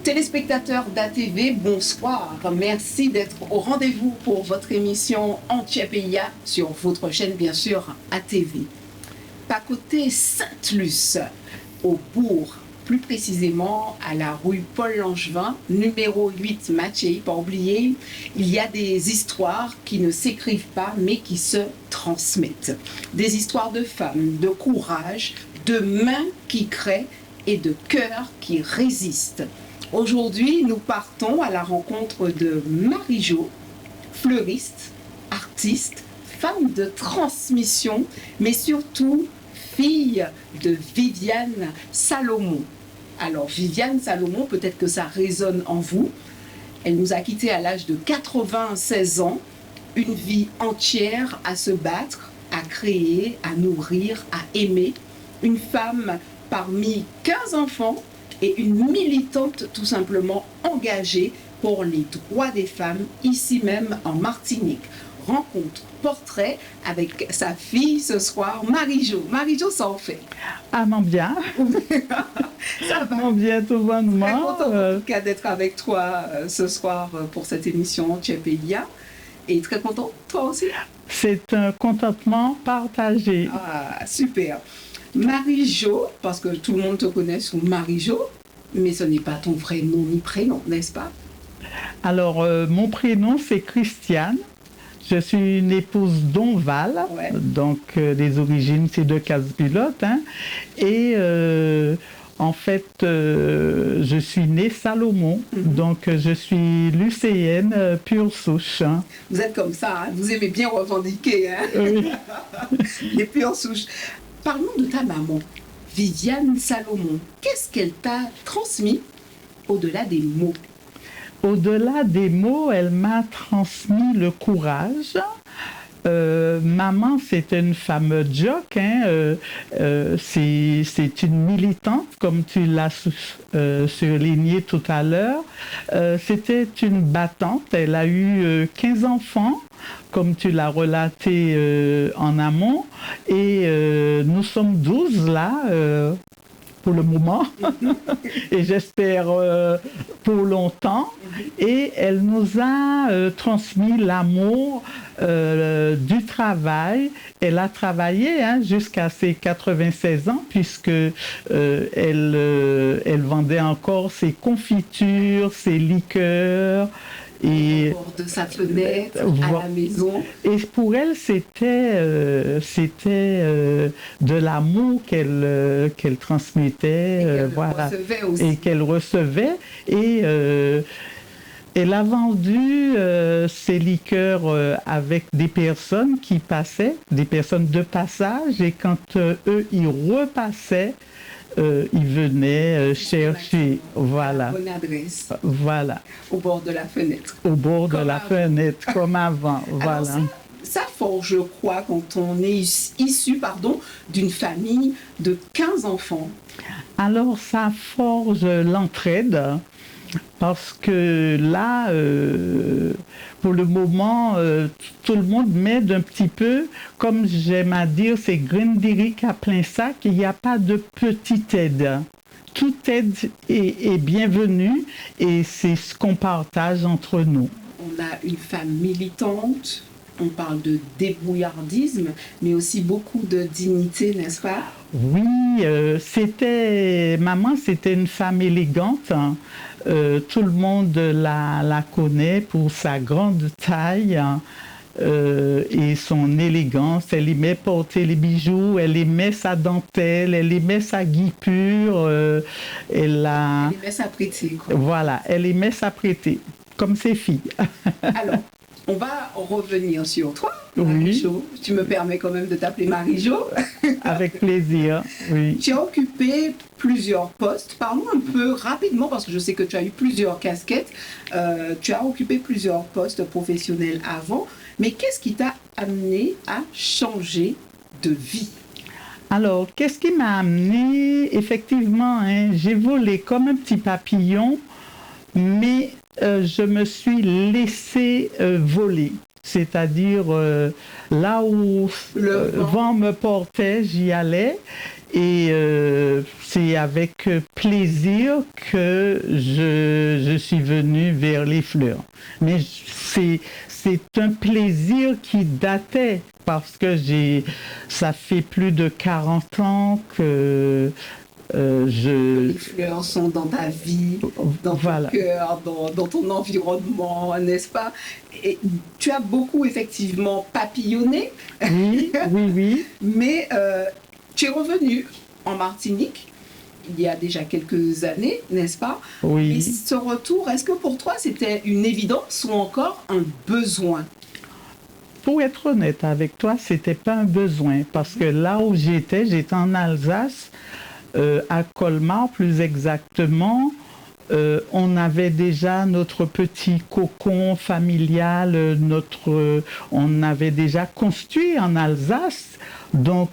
Téléspectateurs d'ATV, bonsoir. Merci d'être au rendez-vous pour votre émission Antiepeya sur votre chaîne, bien sûr, ATV. Pacoté Sainte-Luce, au bourg, plus précisément à la rue Paul-Langevin, numéro 8, Mathieu. Pas oublier, il y a des histoires qui ne s'écrivent pas, mais qui se transmettent. Des histoires de femmes, de courage, de mains qui créent et de cœurs qui résistent. Aujourd'hui, nous partons à la rencontre de Marie-Jo, fleuriste, artiste, femme de transmission, mais surtout fille de Viviane Salomon. Alors, Viviane Salomon, peut-être que ça résonne en vous. Elle nous a quittés à l'âge de 96 ans, une vie entière à se battre, à créer, à nourrir, à aimer. Une femme parmi 15 enfants, et une militante tout simplement engagée pour les droits des femmes, ici même en Martinique. Rencontre, portrait avec sa fille ce soir, Marie-Jo. Marie-Jo, ça en fait. Ah, non, bien. Ça va. Non, bien, tout bonnement. Très content en tout cas d'être avec toi ce soir pour cette émission Antiepeya. Et très content, toi aussi. C'est un contentement partagé. Ah, super. Marie-Jo, parce que tout le monde te connaît sous Marie-Jo, mais ce n'est pas ton vrai nom ni prénom, n'est-ce pas? Alors, mon prénom, c'est Christiane. Je suis une épouse d'Onval, Ouais. donc les origines, c'est de Casse-Bulotte. Hein. Et en fait, je suis née Salomon, donc je suis lucéenne pure souche. Hein. Vous êtes comme ça, hein? Vous aimez bien revendiquer, hein? Oui. Les pures souches. Parlons de ta maman, Viviane Salomon. Qu'est-ce qu'elle t'a transmis au-delà des mots? Au-delà des mots, elle m'a transmis le courage. Maman, c'était une femme jock, hein, c'est une militante, comme tu l'as surligné tout à l'heure. C'était une battante, elle a eu 15 enfants, comme tu l'as relaté en amont, et nous sommes 12 là. Pour le moment, et j'espère pour longtemps. Et elle nous a transmis l'amour du travail. Elle a travaillé jusqu'à ses 96 ans, puisque elle vendait encore ses confitures, ses liqueurs. Et au bord de sa fenêtre, à la maison. Et pour elle, c'était de l'amour qu'elle transmettait, et qu'elle voilà, recevait aussi. et qu'elle recevait. Et elle a vendu ses liqueurs avec des personnes qui passaient, des personnes de passage, et quand eux, ils repassaient, ils venaient chercher, voilà. Bonne adresse. Voilà. Au bord de la fenêtre. Au bord de la avant. fenêtre, comme avant, voilà. Alors ça forge, je crois, quand on est issu d'une famille de 15 enfants. Alors, ça forge l'entraide. Parce que là, pour le moment, tout le monde m'aide un petit peu. Comme j'aime à dire, c'est Grindiric à plein sac. Il n'y a pas de petite aide. Toute aide est bienvenue et c'est ce qu'on partage entre nous. On a une femme militante, on parle de débrouillardisme, mais aussi beaucoup de dignité, n'est-ce pas? Oui, maman, c'était une femme élégante. Hein. Tout le monde la connaît pour sa grande taille et son élégance. Elle aimait porter les bijoux, elle aimait sa dentelle, elle aimait sa guipure. Elle aimait s'apprêter, quoi. Voilà, elle aimait s'apprêter, comme ses filles. Alors, on va revenir sur toi, Oui. Marie-Jo. Tu me permets quand même de t'appeler Marie-Jo. Avec plaisir, oui. Tu as occupé plusieurs postes. Parlons un peu rapidement, parce que je sais que tu as eu plusieurs casquettes. Tu as occupé plusieurs postes professionnels avant. Mais qu'est-ce qui t'a amené à changer de vie? Alors, qu'est-ce qui m'a amené? Effectivement, j'ai volé comme un petit papillon, mais je me suis laissé voler. c'est-à-dire là où Le vent me portait, j'y allais. Et c'est avec plaisir que je suis venue vers les fleurs. Mais c'est un plaisir qui datait parce que ça fait plus de 40 ans que Les fleurs sont dans ta vie, dans Voilà. ton cœur, dans ton environnement, n'est-ce pas? Et tu as beaucoup effectivement papillonné, Oui, oui, oui, mais tu es revenu en Martinique il y a déjà quelques années, n'est-ce pas? Et oui. ce retour, est-ce que pour toi c'était une évidence ou encore un besoin? Pour être honnête avec toi, c'était pas un besoin parce que là où j'étais en Alsace, à Colmar plus exactement. On avait déjà notre petit cocon familial, on avait déjà construit en Alsace. Donc,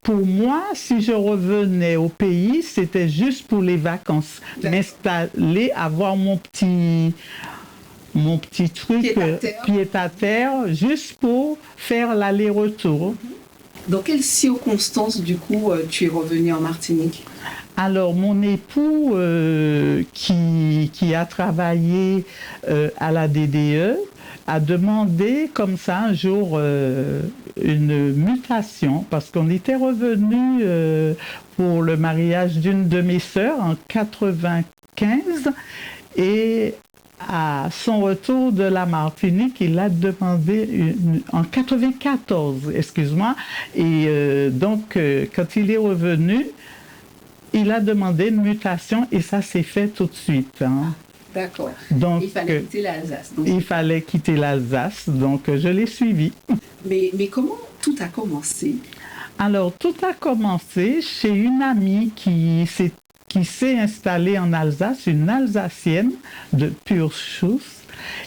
pour moi, si je revenais au pays, c'était juste pour les vacances. D'accord. M'installer, avoir mon petit truc, pied à terre, juste pour faire l'aller-retour. Dans quelles circonstances, du coup, tu es revenu en Martinique? Alors, mon époux, qui a travaillé à la DDE, a demandé comme ça un jour une mutation parce qu'on était revenu pour le mariage d'une de mes sœurs en 95 et à son retour de la Martinique, il a demandé en 94, excuse-moi, et donc quand il est revenu, il a demandé une mutation et ça s'est fait tout de suite. Hein. D'accord. Donc, il fallait quitter l'Alsace. Il fallait quitter l'Alsace, donc je l'ai suivi. Mais comment tout a commencé? Alors, tout a commencé chez une amie qui s'est installée en Alsace, une Alsacienne de pure souche,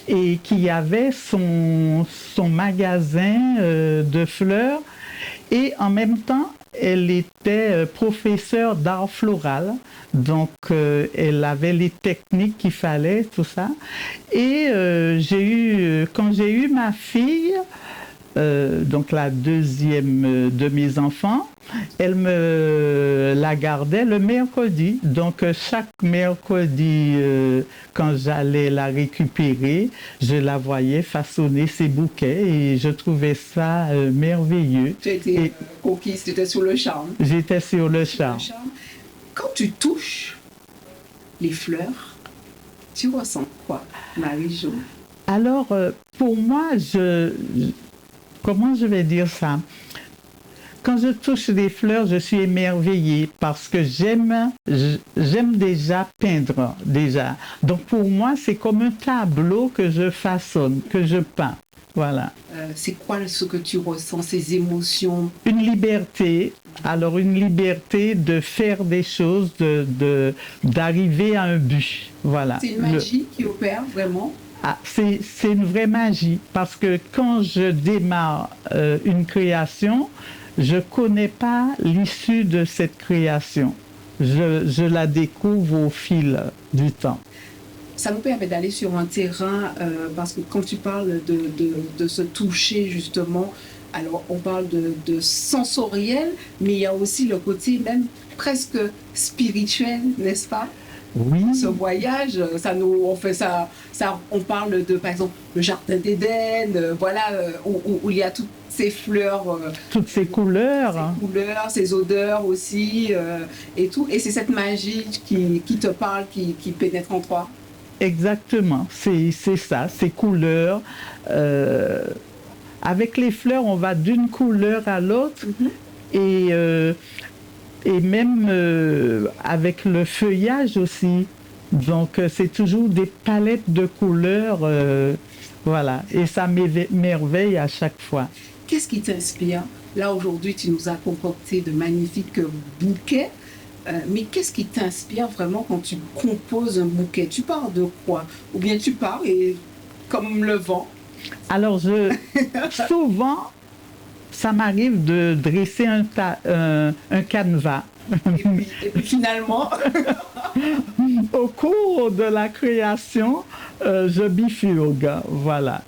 et qui avait son magasin de fleurs. Et en même temps, elle était professeure d'art floral, donc elle avait les techniques qu'il fallait, tout ça. Et quand j'ai eu ma fille, donc la deuxième de mes enfants, elle me la gardait le mercredi. Donc chaque mercredi, quand j'allais la récupérer, je la voyais façonner ses bouquets et je trouvais ça merveilleux. Tu étais conquise, tu étais sous le charme. J'étais sur le charme. Quand tu touches les fleurs, tu ressens quoi, Marie-Jo? Alors, pour moi, comment je vais dire ça? Quand je touche des fleurs, je suis émerveillée parce que j'aime déjà peindre, déjà. Donc pour moi, c'est comme un tableau que je façonne, que je peins. Voilà. C'est quoi ce que tu ressens, ces émotions? Une liberté. Alors une liberté de faire des choses, d'arriver à un but. Voilà. C'est une magie qui opère vraiment? Ah, c'est une vraie magie parce que quand je démarre une création, je ne connais pas l'issue de cette création. Je la découvre au fil du temps. Ça nous permet d'aller sur un terrain, parce que quand tu parles de se toucher justement, alors on parle de sensoriel, mais il y a aussi le côté même presque spirituel, n'est-ce pas? Oui. Ce voyage, on parle de, par exemple, le jardin d'Éden, voilà, où il y a toutes ces fleurs, toutes ces couleurs, ces odeurs aussi, et tout. Et c'est cette magie qui te parle, qui pénètre en toi. Exactement, c'est ça, ces couleurs. Avec les fleurs, on va d'une couleur à l'autre, et même avec le feuillage aussi. Donc, c'est toujours des palettes de couleurs, voilà, et ça m'émerveille à chaque fois. Qu'est-ce qui t'inspire? Là, aujourd'hui, tu nous as concocté de magnifiques bouquets. Mais qu'est-ce qui t'inspire vraiment quand tu composes un bouquet? Tu pars de quoi? Ou bien tu pars et comme le vent? Alors, souvent, ça m'arrive de dresser un canevas. Et puis finalement, au cours de la création, je bifurque, voilà.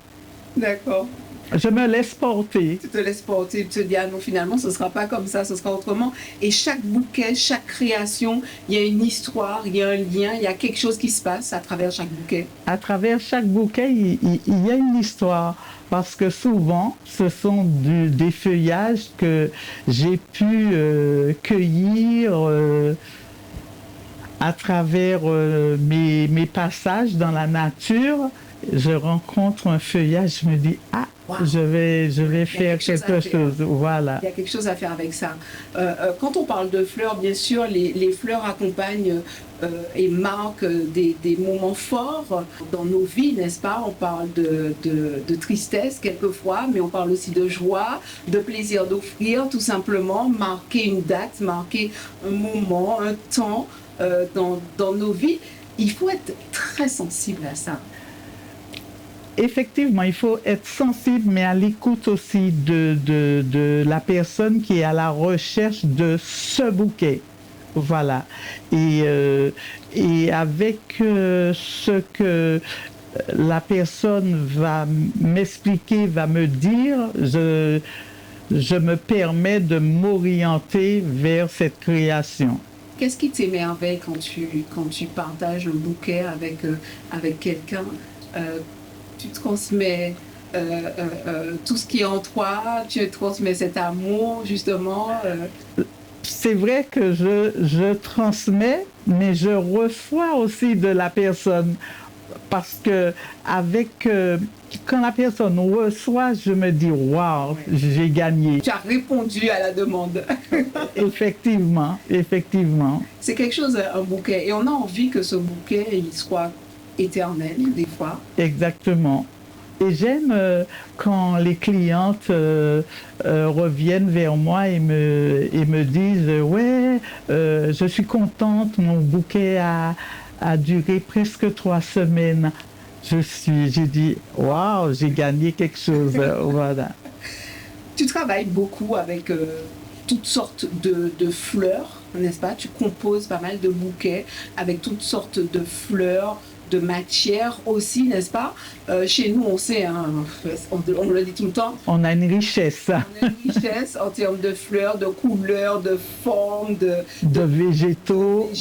D'accord. Je me laisse porter. Tu te laisses porter, tu te dis, ah non, finalement, ce ne sera pas comme ça, ce sera autrement. Et chaque bouquet, chaque création, il y a une histoire, il y a un lien, il y a quelque chose qui se passe à travers chaque bouquet. À travers chaque bouquet, il y a une histoire. Parce que souvent, ce sont des feuillages que j'ai pu cueillir à travers mes passages dans la nature. Je rencontre un feuillage, je me dis, ah, Wow. je vais faire quelque chose. Voilà. Il y a quelque chose à faire avec ça. Quand on parle de fleurs, bien sûr, les fleurs accompagnent et marquent des moments forts dans nos vies, n'est-ce pas? On parle de tristesse quelquefois, mais on parle aussi de joie, de plaisir d'offrir, tout simplement, marquer une date, marquer un moment, un temps dans nos vies. Il faut être très sensible à ça. Effectivement, il faut être sensible, mais à l'écoute aussi de la personne qui est à la recherche de ce bouquet. Voilà. Et avec ce que la personne va m'expliquer, va me dire, je me permets de m'orienter vers cette création. Qu'est-ce qui t'émerveille quand tu partages un bouquet avec quelqu'un? Tu transmets tout ce qui est en toi, tu transmets cet amour, justement. C'est vrai que je transmets, mais je reçois aussi de la personne. Parce que quand la personne reçoit, je me dis, waouh, j'ai gagné. Tu as répondu à la demande. Effectivement, effectivement. C'est quelque chose, un bouquet. Et on a envie que ce bouquet, il soit éternel, des fois. Exactement. Et j'aime quand les clientes reviennent vers moi et me disent « Ouais, je suis contente, mon bouquet a duré presque 3 semaines. » J'ai dit « Waouh, j'ai gagné quelque chose. » Voilà. Tu travailles beaucoup avec toutes sortes de fleurs, n'est-ce pas? Tu composes pas mal de bouquets avec toutes sortes de fleurs, de matières aussi, n'est-ce pas? Chez nous, on sait, hein, on le dit tout le temps. On a une richesse. On a une richesse en termes de fleurs, de couleurs, de formes, de végétaux.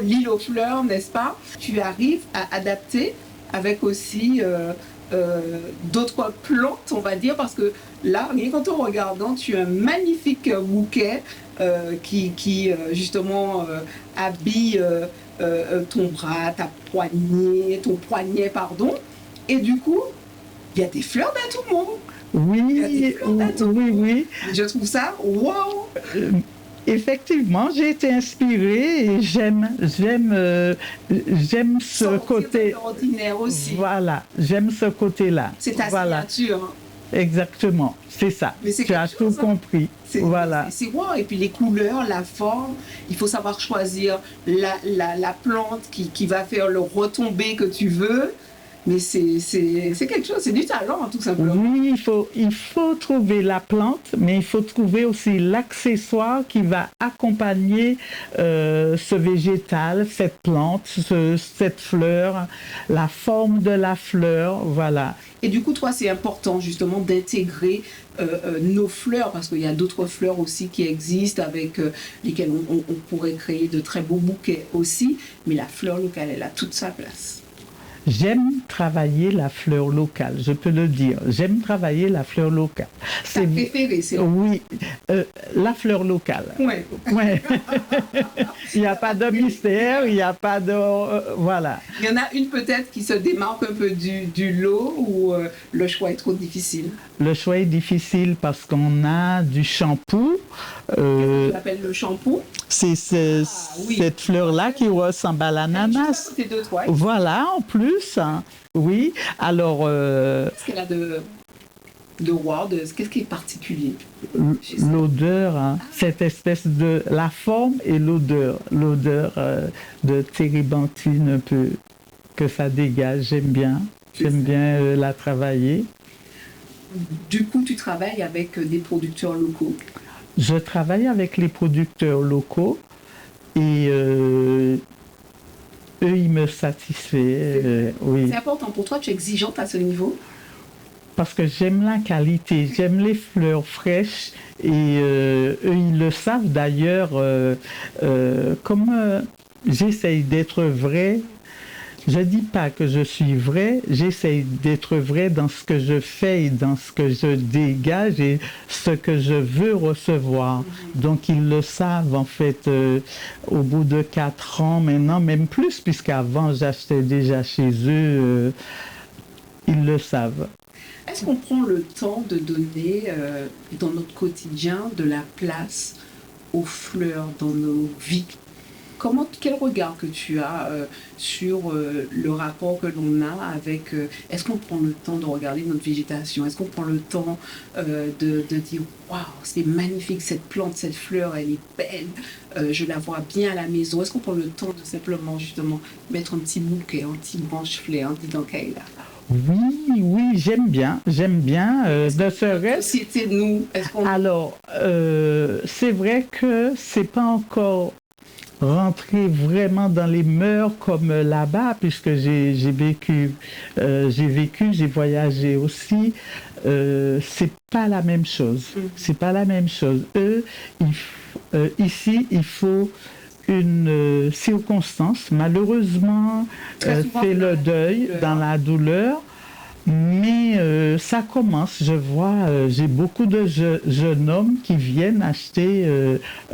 L'île aux fleurs, n'est-ce pas? Tu arrives à adapter avec aussi d'autres plantes, on va dire, parce que là, rien qu'en te regardant, tu as un magnifique bouquet qui justement habille ton bras, ton poignet, pardon. Et du coup, il y a des fleurs dans tout le monde. Oui. Je trouve ça, waouh! Effectivement, j'ai été inspirée et j'aime ce côté. Ordinaire aussi. Voilà, j'aime ce côté-là. C'est ta signature. Exactement, c'est ça. Tu as tout compris. Voilà. C'est wow. Et puis les couleurs, la forme, il faut savoir choisir la plante qui va faire le retombé que tu veux. Mais c'est quelque chose, c'est du talent, tout simplement. Oui, il faut trouver la plante, mais il faut trouver aussi l'accessoire qui va accompagner ce végétal, cette plante, cette fleur, la forme de la fleur, voilà. Et du coup, toi, c'est important justement d'intégrer nos fleurs, parce qu'il y a d'autres fleurs aussi qui existent avec lesquelles on pourrait créer de très beaux bouquets aussi, mais la fleur locale, elle a toute sa place. J'aime travailler la fleur locale, je peux le dire. J'aime travailler la fleur locale. C'est préféré, c'est oui, la fleur locale. Oui. Ouais. Il n'y a pas de mystère, il n'y a pas de... voilà. Il y en a une peut-être qui se démarque un peu du lot ou le choix est trop difficile? Le choix est difficile parce qu'on a du shampoing. Tu l'appelles le shampoing? C'est cette fleur-là qui ressemble à l'ananas. C'est de toi. Voilà, en plus. Hein. Oui, alors... Qu'est-ce qu'elle a de wow, qu'est-ce qui est particulier? L'odeur, hein, cette espèce de... La forme et l'odeur. L'odeur de térébenthine un peu que ça dégage, j'aime bien. J'aime bien la travailler. Du coup, tu travailles avec des producteurs locaux? Je travaille avec les producteurs locaux et eux, ils me satisfont. Oui. C'est important pour toi, tu es exigeante à ce niveau? parce que j'aime la qualité, j'aime les fleurs fraîches et eux, ils le savent d'ailleurs, comme j'essaye d'être vrai. Je ne dis pas que je suis vrai, j'essaye d'être vrai dans ce que je fais et dans ce que je dégage et ce que je veux recevoir. Donc ils le savent en fait au bout de 4 ans maintenant, même plus, puisqu'avant j'achetais déjà chez eux, ils le savent. Est-ce qu'on prend le temps de donner dans notre quotidien de la place aux fleurs dans nos vies? Quel regard que tu as sur le rapport que l'on a avec... est-ce qu'on prend le temps de regarder notre végétation? Est-ce qu'on prend le temps de dire waouh, c'est magnifique cette plante, cette fleur, elle est belle, je la vois bien à la maison? Est-ce qu'on prend le temps de simplement justement mettre un petit bouquet, un petit branche-fleur, un petit dencaille là? Oui, oui, j'aime bien. Ne serait-ce. Société, nous, est-ce qu'on... Alors, c'est vrai que c'est pas encore rentrer vraiment dans les mœurs comme là-bas, puisque j'ai vécu, j'ai voyagé aussi. C'est pas la même chose. C'est pas la même chose. Ici, il faut une circonstance. Malheureusement, c'est le deuil dans la douleur. Mais ça commence, je vois, j'ai beaucoup de jeunes hommes qui viennent acheter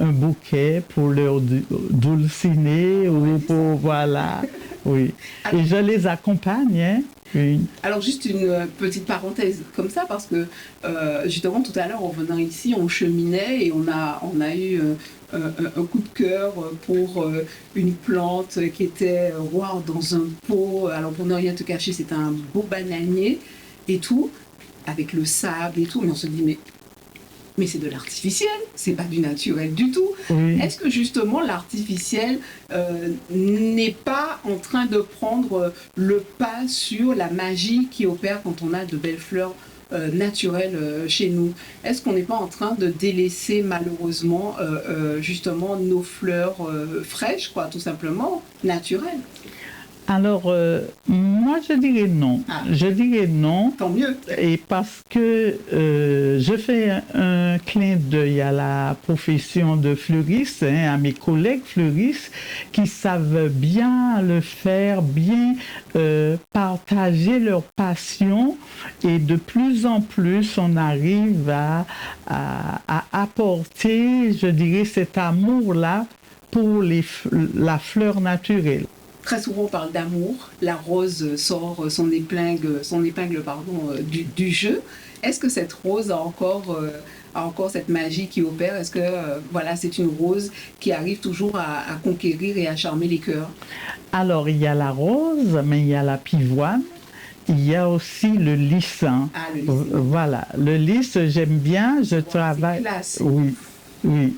un bouquet pour leur dulciné ou pour, voilà, oui. Et je les accompagne, hein. Oui. Alors juste une petite parenthèse comme ça, parce que justement tout à l'heure en venant ici, on cheminait et on a eu un coup de cœur pour une plante qui était wow, dans un pot. Alors pour ne rien te cacher, c'était un beau bananier et tout, avec le sable et tout, mais on se dit mais c'est de l'artificiel, c'est pas du naturel du tout. Oui. Est-ce que justement l'artificiel n'est pas en train de prendre le pas sur la magie qui opère quand on a de belles fleurs naturelles chez nous? Est-ce qu'on n'est pas en train de délaisser malheureusement justement nos fleurs fraîches, quoi, tout simplement, naturelles? Alors, moi, je dirais non. Ah. Je dirais non. Tant mieux. Et parce que je fais un clin d'œil à la profession de fleuriste, hein, à mes collègues fleuristes qui savent bien le faire, bien partager leur passion. Et de plus en plus, on arrive à apporter, je dirais, cet amour-là pour la fleur naturelle. Très souvent, on parle d'amour. La rose sort son épingle du jeu. Est-ce que cette rose a encore cette magie qui opère? Est-ce que voilà, c'est une rose qui arrive toujours à conquérir et à charmer les cœurs? Alors, il y a la rose, mais il y a la pivoine. Il y a aussi le lys. Ah, le lys. Voilà, le lys, j'aime bien. Je travaille. C'est classe. Oui, oui.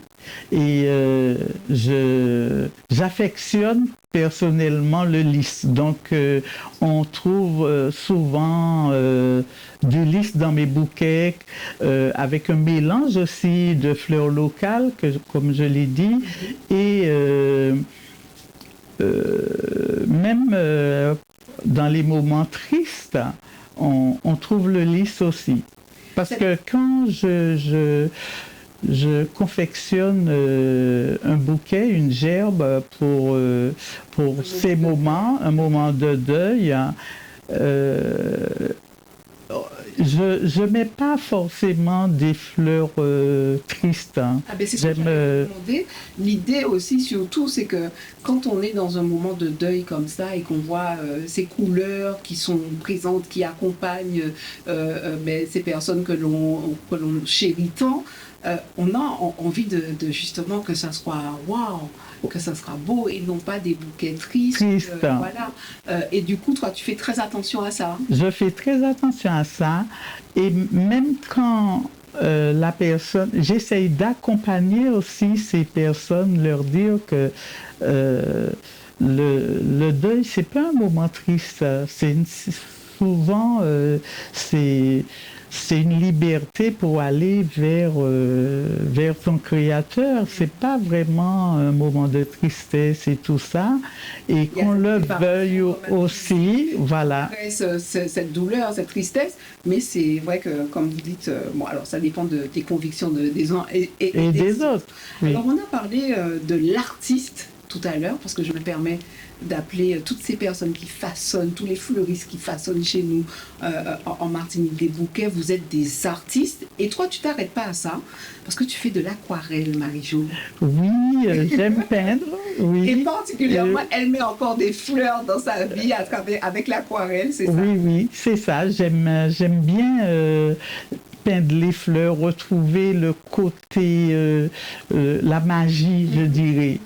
Et j'affectionne personnellement le lys. Donc, on trouve souvent du lys dans mes bouquets avec un mélange aussi de fleurs locales, comme je l'ai dit, et même dans les moments tristes, on trouve le lys aussi. Parce que quand je confectionne un bouquet, une gerbe pour ces moments, un moment de deuil. Je mets pas forcément des fleurs tristes. Ah ben c'est ce que j'allais te demander. L'idée aussi, surtout, c'est que quand on est dans un moment de deuil comme ça et qu'on voit ces couleurs qui sont présentes, qui accompagnent ces personnes que l'on chérit tant, on a envie de justement que ça soit waouh, que ça sera beau et non pas des bouquets tristes. Voilà. Et du coup, toi, tu fais très attention à ça. Je fais très attention à ça. Et même quand la personne, j'essaye d'accompagner aussi ces personnes, leur dire que le deuil, c'est pas un moment triste. souvent, c'est une liberté pour aller vers son créateur. C'est pas vraiment un moment de tristesse et tout ça. Et qu'on le veuille aussi, voilà. Cette douleur, cette tristesse, mais c'est vrai que, comme vous dites, bon, alors ça dépend des convictions des uns et des autres. Oui. Alors, on a parlé de l'artiste tout à l'heure, parce que je me permets d'appeler toutes ces personnes qui façonnent, tous les fleuristes qui façonnent chez nous en Martinique des bouquets. Vous êtes des artistes et toi, tu t'arrêtes pas à ça parce que tu fais de l'aquarelle, Marie-Jo. Oui, j'aime peindre. Oui. Et particulièrement, elle met encore des fleurs dans sa vie avec l'aquarelle, c'est ça? Oui, c'est ça. J'aime bien peindre les fleurs, retrouver le côté, la magie, je dirais.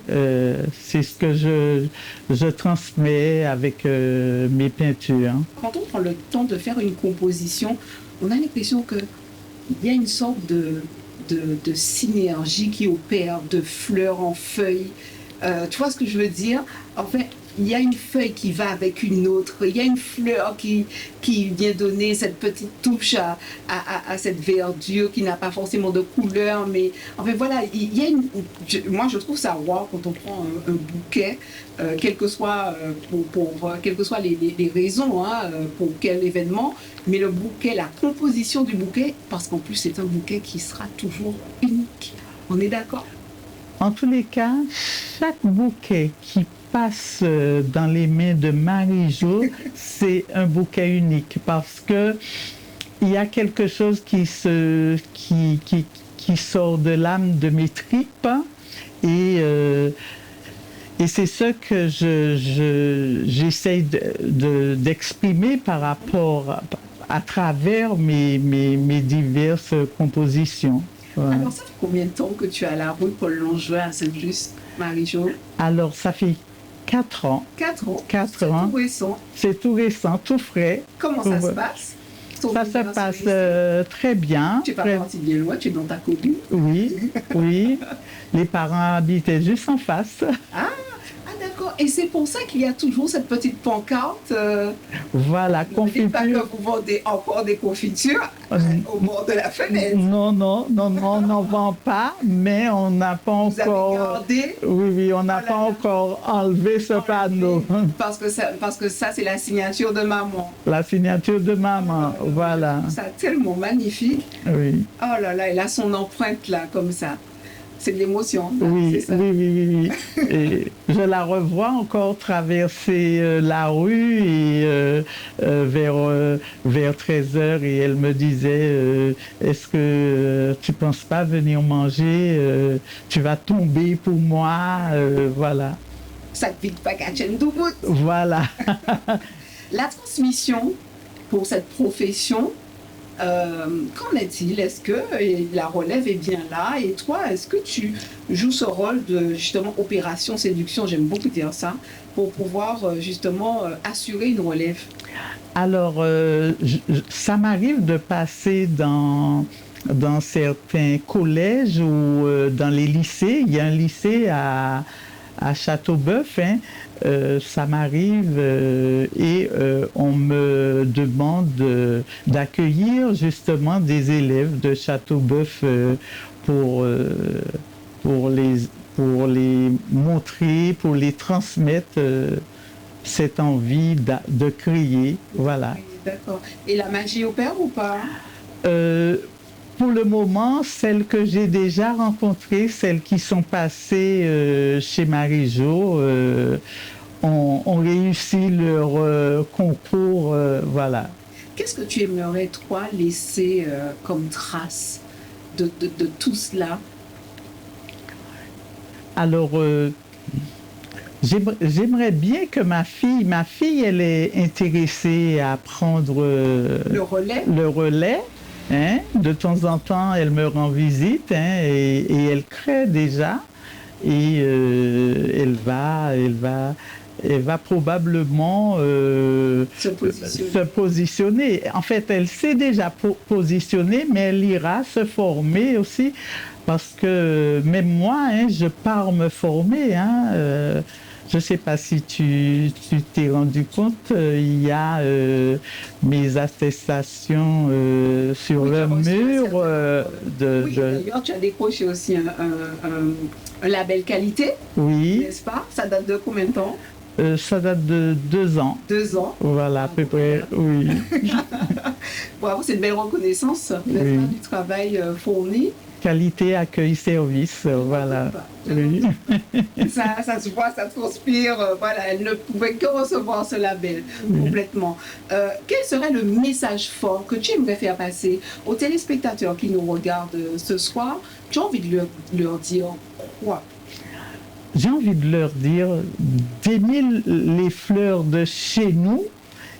C'est ce que je transmets avec mes peintures. Quand on prend le temps de faire une composition, on a l'impression qu'il y a une sorte de synergie qui opère, de fleurs en feuilles. Tu vois ce que je veux dire? En fait, il y a une feuille qui va avec une autre, il y a une fleur qui vient donner cette petite touche à cette verdure qui n'a pas forcément de couleur, mais en fait voilà, il y a moi je trouve ça wow quand on prend un bouquet, quelles que soient les raisons, hein, pour quel événement, mais le bouquet, la composition du bouquet, parce qu'en plus c'est un bouquet qui sera toujours unique. On est d'accord? En tous les cas, chaque bouquet qui passe dans les mains de Marie-Jo, c'est un bouquet unique parce que il y a quelque chose qui sort de l'âme de mes tripes et c'est ce que j'essaye d'exprimer par rapport à travers mes diverses compositions. Ouais. Alors, ça fait combien de temps que tu es à la rue Paul Langevin à Sainte-Luce, Marie-Jo? Alors, ça fait 4 ans. 4 ans? 4 ans. C'est tout récent? C'est tout récent, tout frais. Comment ça se passe? Ça se passe très bien. Tu n'es pas parti bien loin, tu es dans ta commune? Oui. Les parents habitaient juste en face. Ah, d'accord. Et c'est pour ça qu'il y a toujours cette petite pancarte. Voilà, confiture. Ne dites pas que vous vendez encore des confitures au bord de la fenêtre. Non, on n'en vend pas, mais on n'a pas encore. Vous avez gardé? Oui, on n'a pas encore enlevé ce panneau. Parce que ça, c'est la signature de maman. La signature de maman, voilà. C'est tellement magnifique. Oui. Oh là là, elle a son empreinte là, comme ça. C'est de l'émotion. Oui. Et je la revois encore traverser la rue et vers 13h et elle me disait est-ce que tu ne penses pas venir manger, tu vas tomber pour moi, voilà. Ça ne pique pas qu'à chaîne tout bout. Voilà. La transmission pour cette profession, qu'en est-il? Est-ce que la relève est bien là? Et toi, est-ce que tu joues ce rôle de, justement, opération séduction, j'aime beaucoup dire ça, pour pouvoir, justement, assurer une relève? Alors, ça m'arrive de passer dans certains collèges ou dans les lycées. Il y a un lycée à Châteauboeuf, hein. Ça m'arrive et on me demande d'accueillir justement des élèves de Châteauboeuf pour les montrer, pour les transmettre cette envie de créer, voilà. Oui, d'accord. Et la magie opère ou pas? Pour le moment, celles que j'ai déjà rencontrées, celles qui sont passées chez Marie-Jo, ont réussi leur concours, voilà. Qu'est-ce que tu aimerais, toi, laisser comme trace de tout cela? Alors, j'aimerais bien que ma fille, elle est intéressée à prendre le relais. Hein? De temps en temps, elle me rend visite, hein, et elle crée déjà. Et elle va probablement se positionner. En fait, elle s'est déjà positionnée, mais elle ira se former aussi. Parce que même moi, hein, je pars me former. Hein, Je ne sais pas si tu t'es rendu compte, il y a mes attestations sur Oui, le j'ai reçu un mur certain nombre. Oui, de... d'ailleurs, tu as décroché aussi un label qualité, Oui, n'est-ce pas? Ça date de combien de temps? ça date de 2 ans. 2 ans. Voilà, à peu près, oui. Bravo, c'est une belle reconnaissance, n'est-ce Oui. pas, du travail fourni. Qualité, accueil, service, voilà. Oui. Ça se voit, ça transpire. Voilà, elle ne pouvait que recevoir ce label complètement. Quel serait le message fort que tu aimerais faire passer aux téléspectateurs qui nous regardent ce soir? Tu as envie de leur dire quoi? J'ai envie de leur dire d'aimer les fleurs de chez nous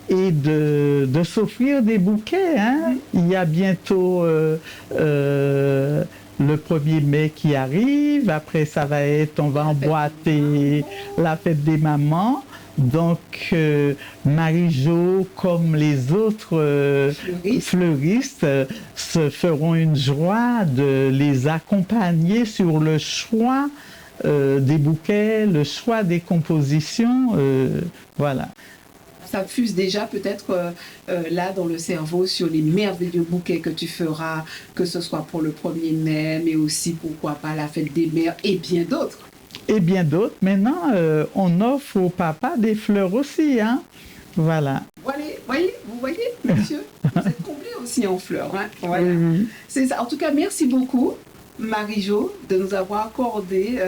et de s'offrir des bouquets. Hein. Il y a bientôt le 1er mai qui arrive. Après, ça va être, on va emboîter la fête des mamans. Donc, Marie-Jo, comme les autres fleuristes, se feront une joie de les accompagner sur le choix des bouquets, le choix des compositions. Voilà. Ça fuse déjà peut-être là dans le cerveau sur les merveilleux bouquets que tu feras, que ce soit pour le 1er mai, mais aussi pourquoi pas la fête des mères et bien d'autres. Et bien d'autres. Maintenant, on offre au papa des fleurs aussi, hein. Voilà. Vous voyez, monsieur, vous êtes comblé aussi en fleurs. Hein. Voilà. Oui. C'est ça. En tout cas, merci beaucoup, Marie-Jo, de nous avoir accordé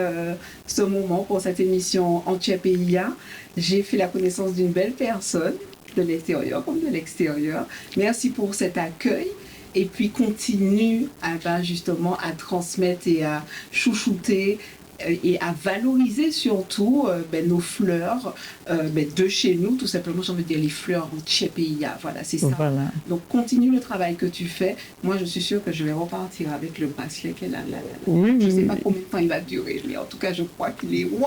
ce moment pour cette émission Entier PIA. J'ai fait la connaissance d'une belle personne, de l'intérieur comme de l'extérieur. Merci pour cet accueil. Et puis continue justement à transmettre et à chouchouter et à valoriser surtout nos fleurs de chez nous, tout simplement, j'ai envie de dire les fleurs en Tchèpeïa, voilà, c'est ça. Voilà. Donc continue le travail que tu fais. Moi, je suis sûre que je vais repartir avec le bracelet qu'elle a là. Oui, je ne sais pas combien de temps il va durer, mais en tout cas, je crois qu'il est wow.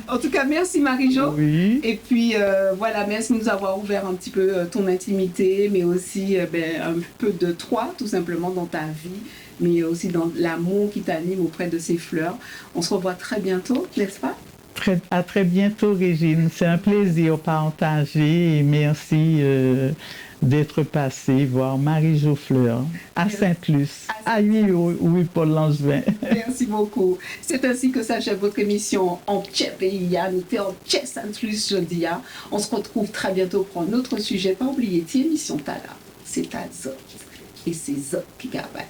En tout cas, merci Marie-Jo. Oui. Et puis voilà, merci de nous avoir ouvert un petit peu ton intimité, mais aussi un peu de toi, tout simplement, dans ta vie, mais aussi dans l'amour qui t'anime auprès de ces fleurs. On se revoit très bientôt, n'est-ce pas? À très bientôt, Régine. C'est un plaisir partagé et merci d'être passé voir Marie-Jo Fleur à Sainte-Luce, à 8 Paul Langevin. Merci beaucoup. C'est ainsi que s'achève votre émission en Tchèpeïa. Nous sommes en Tchè Sainte-Luce jeudi. On se retrouve très bientôt pour un autre sujet. Pas oublier, émission Tala. C'est à Zop. Et c'est Zop qui travaille.